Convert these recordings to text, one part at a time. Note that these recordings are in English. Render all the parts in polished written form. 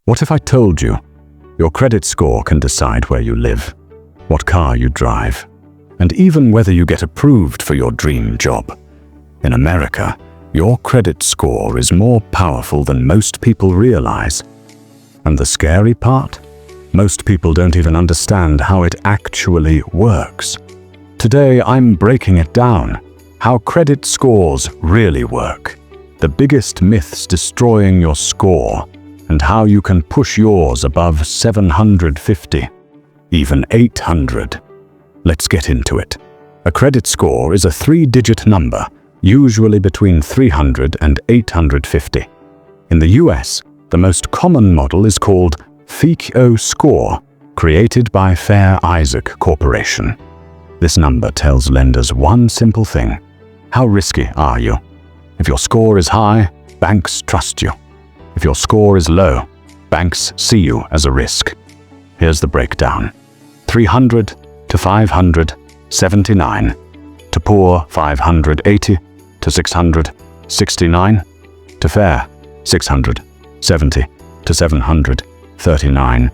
What if I told you your credit score can decide where you live, what car you drive, and even whether you get approved for your dream job? In America, your credit score is more powerful than most people realize. And the scary part? Most people don't even understand how it actually works. Today, I'm breaking it down, how credit scores really work, the biggest myths destroying your score, and how you can push yours above 750, even 800. Let's get into it. A credit score is a 3-digit number, usually between 300 and 850. In the US, the most common model is called FICO score, created by Fair Isaac Corporation. This number tells lenders one simple thing: how risky are you? If your score is high, banks trust you. If your score is low, banks see you as a risk. Here's the breakdown. 300 to 579, to poor 580, to 669, to fair 670, to 739,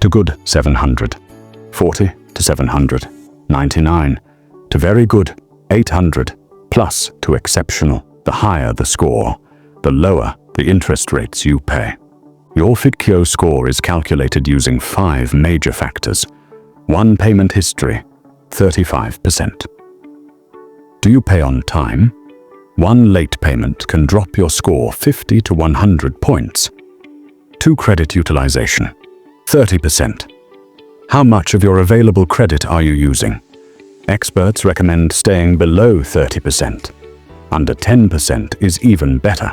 to good 740, to 799, to very good 800, plus to exceptional. The higher the score, the lower the interest rates you pay. Your FICO score is calculated using 5 major factors. 1 payment history, 35%. Do you pay on time? 1 late payment can drop your score 50 to 100 points. 2 credit utilization, 30%. How much of your available credit are you using? Experts recommend staying below 30%. Under 10% is even better.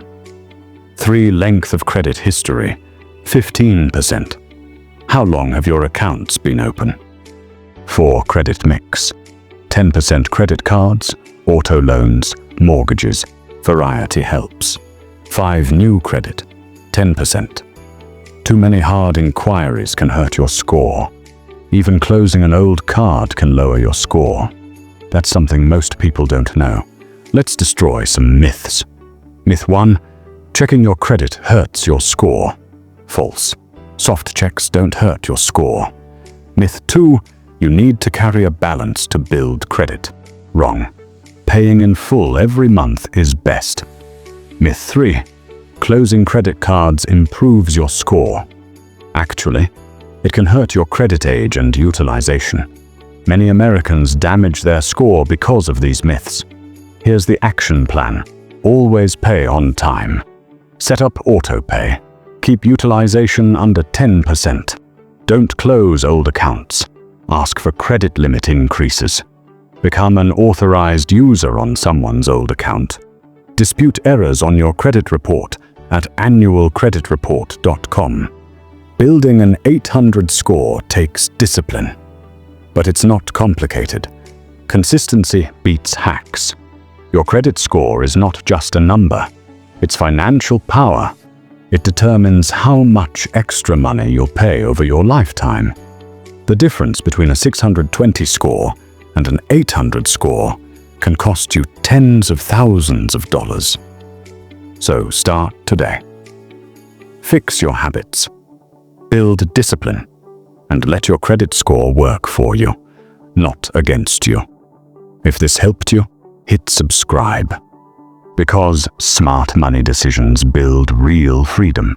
3 length of credit history, 15%. How long have your accounts been open? 4 credit mix, 10% credit cards, auto loans, mortgages, variety helps. 5 new credit, 10%. Too many hard inquiries can hurt your score. Even closing an old card can lower your score. That's something most people don't know. Let's destroy some myths. Myth 1, checking your credit hurts your score. False. Soft checks don't hurt your score. Myth 2, you need to carry a balance to build credit. Wrong. Paying in full every month is best. Myth 3, closing credit cards improves your score. Actually, it can hurt your credit age and utilization. Many Americans damage their score because of these myths. Here's the action plan. Always pay on time. Set up auto pay. Keep utilization under 10%. Don't close old accounts. Ask for credit limit increases. Become an authorized user on someone's old account. Dispute errors on your credit report at annualcreditreport.com. Building an 800 score takes discipline. But it's not complicated. Consistency beats hacks. Your credit score is not just a number. It's financial power. It determines how much extra money you'll pay over your lifetime. The difference between a 620 score and an 800 score can cost you tens of thousands of dollars. So start today. Fix your habits. Build discipline. And let your credit score work for you, not against you. If this helped you, hit subscribe. Because smart money decisions build real freedom.